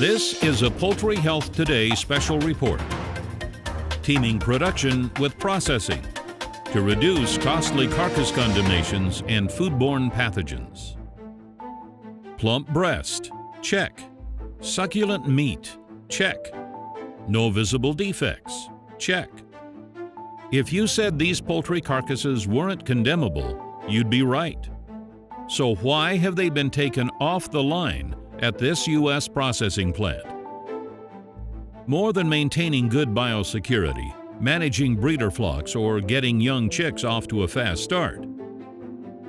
This is a Poultry Health Today special report. Teaming production with processing to reduce costly carcass condemnations and foodborne pathogens. Plump breast, check. Succulent meat, check. No visible defects, check. If you said these poultry carcasses weren't condemnable, you'd be right. So why have they been taken off the line at this U.S. processing plant? More than maintaining good biosecurity, managing breeder flocks, or getting young chicks off to a fast start,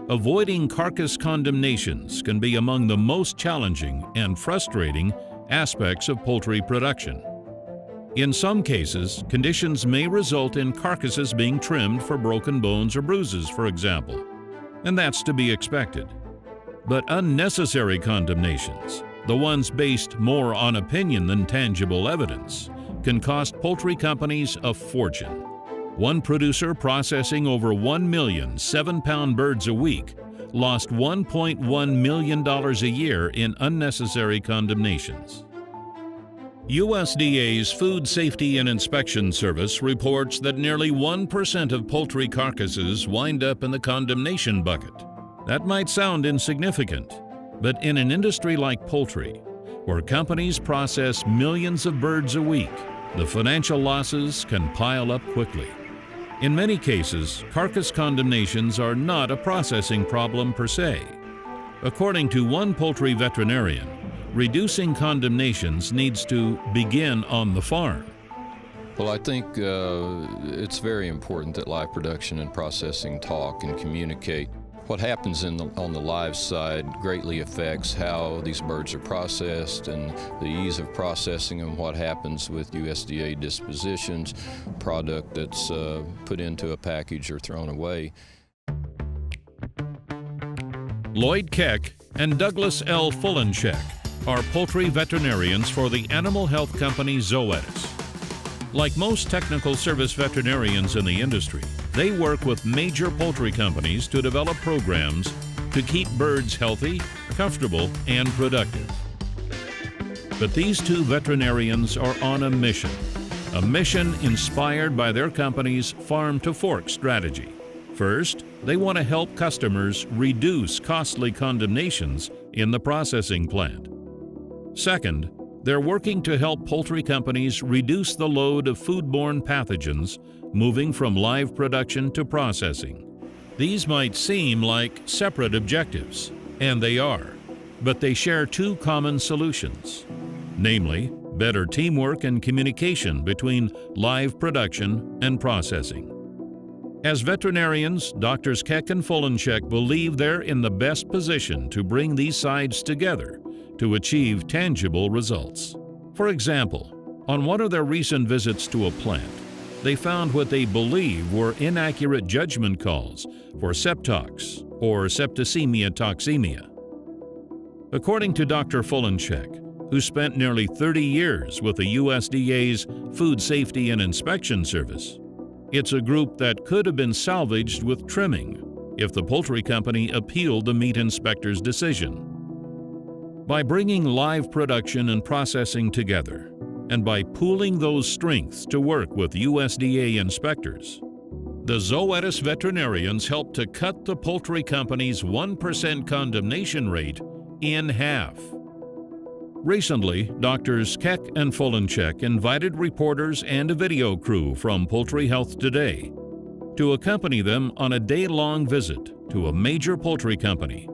avoiding carcass condemnations can be among the most challenging and frustrating aspects of poultry production. In some cases, conditions may result in carcasses being trimmed for broken bones or bruises, for example, and that's to be expected. But unnecessary condemnations, the ones based more on opinion than tangible evidence, can cost poultry companies a fortune. One producer processing over 1 million 7-pound birds a week lost $1.1 million a year in unnecessary condemnations. USDA's Food Safety and Inspection Service reports that nearly 1% of poultry carcasses wind up in the condemnation bucket. That might sound insignificant, but in an industry like poultry, where companies process millions of birds a week, the financial losses can pile up quickly. In many cases, carcass condemnations are not a processing problem per se. According to one poultry veterinarian, reducing condemnations needs to begin on the farm. Well, I think it's very important that live production and processing talk and communicate. What happens on the live side greatly affects how these birds are processed and the ease of processing them, what happens with USDA dispositions, product that's put into a package or thrown away. Lloyd Keck and Douglas L. Fullencheck are poultry veterinarians for the animal health company Zoetis. Like most technical service veterinarians in the industry, they work with major poultry companies to develop programs to keep birds healthy, comfortable, and productive. But these two veterinarians are on a mission inspired by their company's farm-to-fork strategy. First, they want to help customers reduce costly condemnations in the processing plant. Second, they're working to help poultry companies reduce the load of foodborne pathogens moving from live production to processing. These might seem like separate objectives, and they are, but they share two common solutions, namely better teamwork and communication between live production and processing. As veterinarians, Drs. Keck and Fullencheck believe they're in the best position to bring these sides together to achieve tangible results. For example, on one of their recent visits to a plant, they found what they believe were inaccurate judgment calls for septox or septicemia toxemia. According to Dr. Fullencheck, who spent nearly 30 years with the USDA's Food Safety and Inspection Service, it's a group that could have been salvaged with trimming if the poultry company appealed the meat inspector's decision. By bringing live production and processing together, and by pooling those strengths to work with USDA inspectors, the Zoetis veterinarians helped to cut the poultry company's 1% condemnation rate in half. Recently, Drs. Keck and Fullencheck invited reporters and a video crew from Poultry Health Today to accompany them on a day-long visit to a major poultry company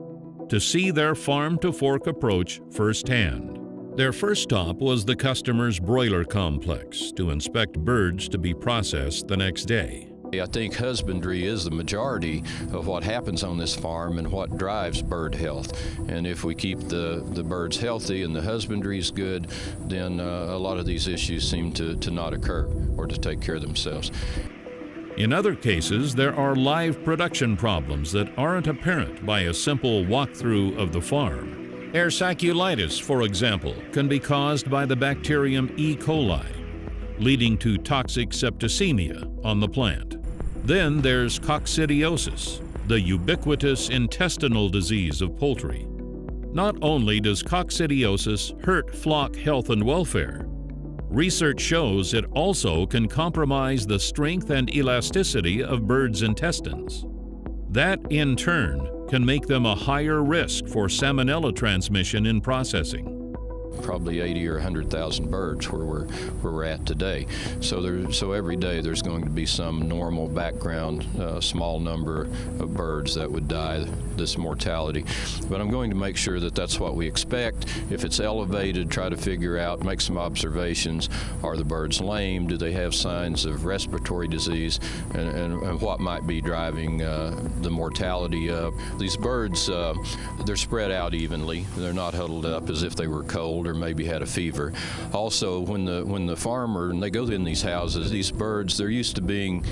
to see their farm-to-fork approach firsthand. Their first stop was the customer's broiler complex to inspect birds to be processed the next day. I think husbandry is the majority of what happens on this farm and what drives bird health. And if we keep the birds healthy and the husbandry is good, then a lot of these issues seem to not occur or to take care of themselves. In other cases, there are live production problems that aren't apparent by a simple walkthrough of the farm. Airsaculitis, for example, can be caused by the bacterium E. coli, leading to toxic septicemia on the plant. Then there's coccidiosis, the ubiquitous intestinal disease of poultry. Not only does coccidiosis hurt flock health and welfare, research shows it also can compromise the strength and elasticity of birds' intestines. That, in turn, can make them a higher risk for salmonella transmission in processing. Probably 80 or 100,000 birds where we're at today. So every day there's going to be some normal background, small number of birds that would die this mortality. But I'm going to make sure that that's what we expect. If it's elevated, try to figure out, make some observations. Are the birds lame? Do they have signs of respiratory disease? And what might be driving the mortality up? These birds, they're spread out evenly. They're not huddled up as if they were cold or maybe had a fever. Also, when the farmer, and they go in these houses, these birds, they're used to being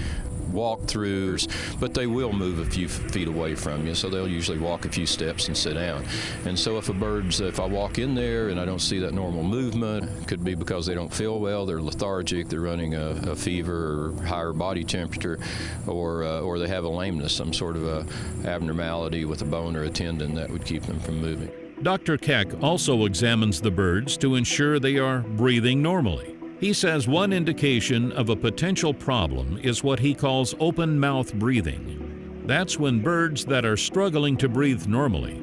walked through, but they will move a few feet away from you, so they'll usually walk a few steps and sit down. And so if I walk in there and I don't see that normal movement, it could be because they don't feel well, they're lethargic, they're running a fever or higher body temperature, or they have a lameness, some sort of a abnormality with a bone or a tendon that would keep them from moving. Dr. Keck also examines the birds to ensure they are breathing normally. He says one indication of a potential problem is what he calls open mouth breathing. That's when birds that are struggling to breathe normally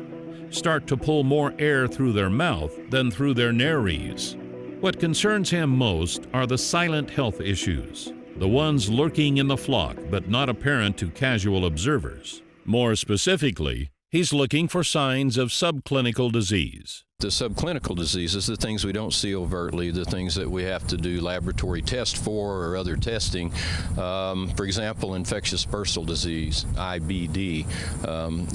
start to pull more air through their mouth than through their nares. What concerns him most are the silent health issues, the ones lurking in the flock but not apparent to casual observers. More specifically, he's looking for signs of subclinical disease. The subclinical diseases, the things we don't see overtly, the things that we have to do laboratory tests for or other testing. For example, infectious bursal disease, IBD,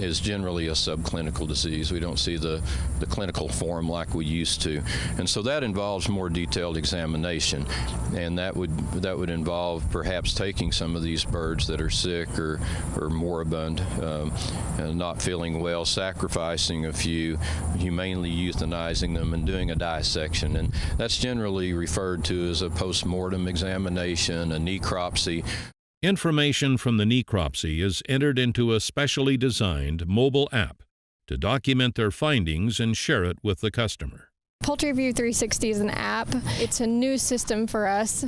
is generally a subclinical disease. We don't see the clinical form like we used to. And so that involves more detailed examination. And that would involve perhaps taking some of these birds that are sick or moribund and not feeling well, sacrificing a few, humanely euthanizing them and doing a dissection. And that's generally referred to as a post-mortem examination, a necropsy. Information from the necropsy is entered into a specially designed mobile app to document their findings and share it with the customer. Poultry View 360 is an app. It's a new system for us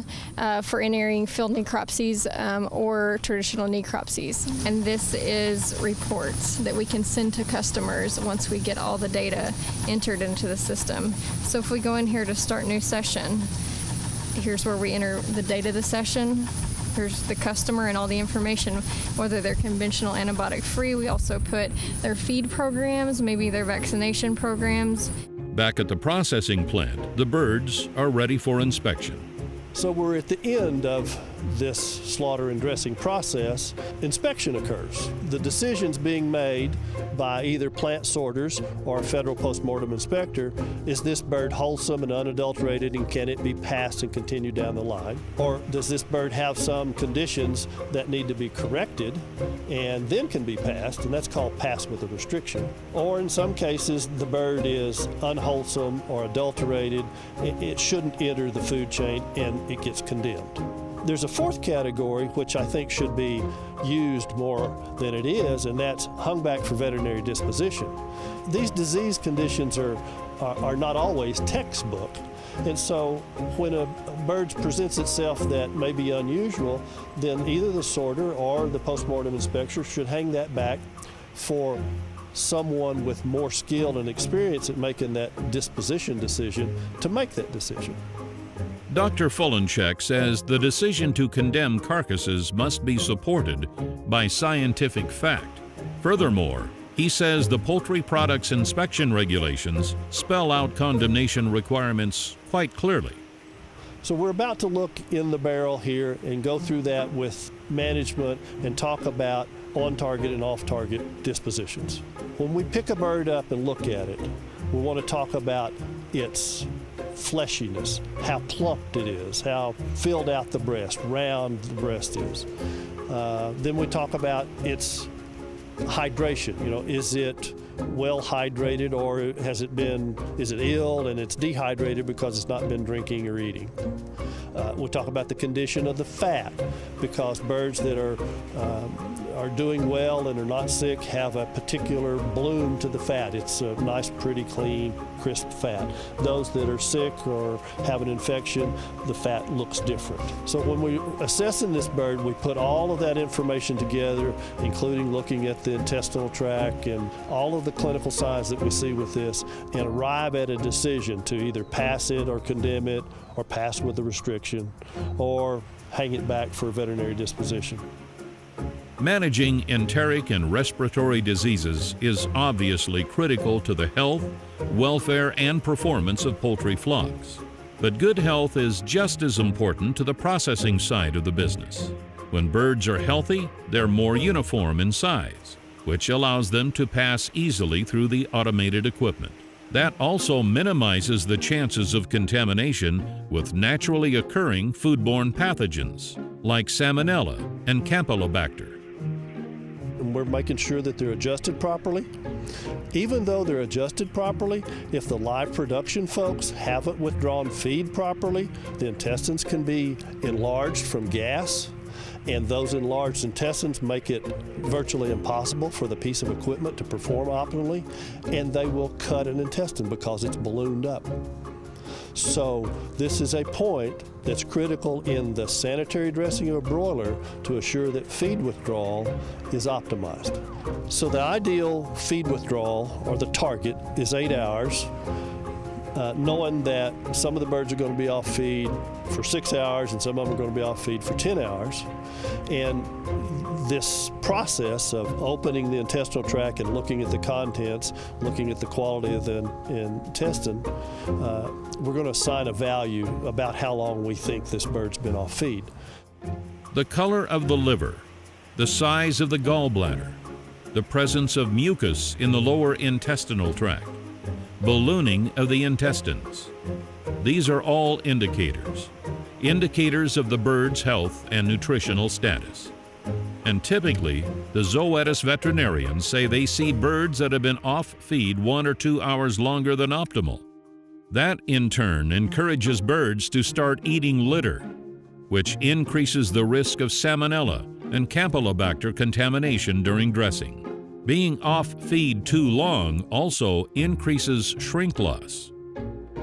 for entering field necropsies or traditional necropsies. And this is reports that we can send to customers once we get all the data entered into the system. So if we go in here to start new session, here's where we enter the date of the session. Here's the customer and all the information, whether they're conventional antibiotic free. We also put their feed programs, maybe their vaccination programs. Back at the processing plant, the birds are ready for inspection. So we're at the end of this slaughter and dressing process. Inspection occurs. The decisions being made by either plant sorters or a federal postmortem inspector, is this bird wholesome and unadulterated, and can it be passed and continue down the line? Or does this bird have some conditions that need to be corrected and then can be passed, and that's called pass with a restriction. Or in some cases, the bird is unwholesome or adulterated, it shouldn't enter the food chain, and it gets condemned. There's a fourth category which I think should be used more than it is, and that's hung back for veterinary disposition. These disease conditions are not always textbook, and so when a bird presents itself that may be unusual, then either the sorter or the postmortem inspector should hang that back for someone with more skill and experience at making that disposition decision to make that decision. Dr. Fulenchek says the decision to condemn carcasses must be supported by scientific fact. Furthermore, he says the poultry products inspection regulations spell out condemnation requirements quite clearly. So we're about to look in the barrel here and go through that with management and talk about on-target and off-target dispositions. When we pick a bird up and look at it, we want to talk about its fleshiness, how plumped it is, how filled out the breast, round the breast is. Then we talk about its hydration. Is it well hydrated, or is it ill and it's dehydrated because it's not been drinking or eating? We'll talk about the condition of the fat, because birds that are doing well and are not sick have a particular bloom to the fat. It's a nice, pretty, clean, crisp fat. Those that are sick or have an infection, the fat looks different. So when we're assessing this bird, we put all of that information together, including looking at the intestinal tract and all of the clinical signs that we see with this, and arrive at a decision to either pass it or condemn it, or pass with a restriction, or hang it back for veterinary disposition. Managing enteric and respiratory diseases is obviously critical to the health, welfare, and performance of poultry flocks. But good health is just as important to the processing side of the business. When birds are healthy, they're more uniform in size, which allows them to pass easily through the automated equipment. That also minimizes the chances of contamination with naturally occurring foodborne pathogens like Salmonella and Campylobacter. And we're making sure that they're adjusted properly. Even though they're adjusted properly, if the live production folks haven't withdrawn feed properly, the intestines can be enlarged from gas, and those enlarged intestines make it virtually impossible for the piece of equipment to perform optimally, and they will cut an intestine because it's ballooned up. So this is a point that's critical in the sanitary dressing of a broiler to assure that feed withdrawal is optimized. So the ideal feed withdrawal, or the target, is 8 hours, knowing that some of the birds are going to be off feed for 6 hours and some of them are going to be off feed for 10 hours. And this process of opening the intestinal tract and looking at the contents, looking at the quality of the intestine, we're going to assign a value about how long we think this bird's been off feed. The color of the liver, the size of the gallbladder, the presence of mucus in the lower intestinal tract, ballooning of the intestines. These are all indicators of the bird's health and nutritional status. And typically, the Zoetis veterinarians say they see birds that have been off feed 1 or 2 hours longer than optimal. That, in turn, encourages birds to start eating litter, which increases the risk of Salmonella and Campylobacter contamination during dressing. Being off feed too long also increases shrink loss.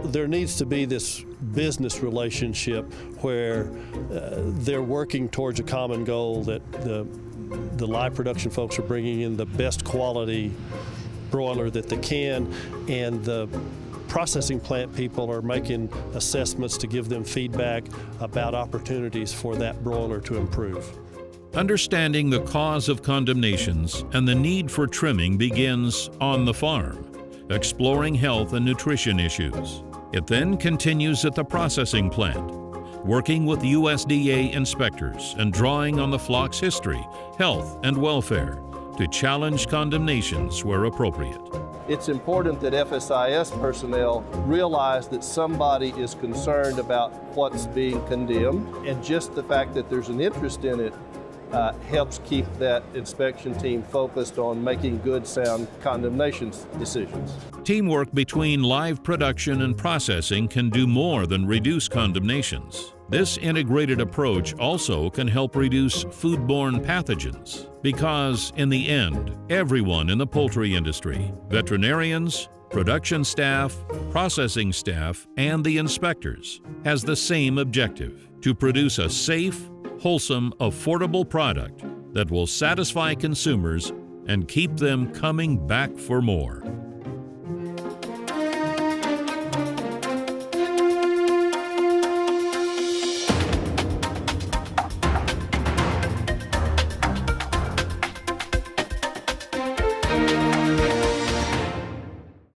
There needs to be this business relationship where they're working towards a common goal, that the live production folks are bringing in the best quality broiler that they can, and the processing plant people are making assessments to give them feedback about opportunities for that broiler to improve. Understanding the cause of condemnations and the need for trimming begins on the farm, exploring health and nutrition issues. It then continues at the processing plant, working with USDA inspectors and drawing on the flock's history, health, and welfare to challenge condemnations where appropriate. It's important that FSIS personnel realize that somebody is concerned about what's being condemned, and just the fact that there's an interest in it helps keep that inspection team focused on making good, sound condemnation decisions. Teamwork between live production and processing can do more than reduce condemnations. This integrated approach also can help reduce foodborne pathogens, because in the end, everyone in the poultry industry, veterinarians, production staff, processing staff, and the inspectors, has the same objective: to produce a safe, wholesome, affordable product that will satisfy consumers and keep them coming back for more.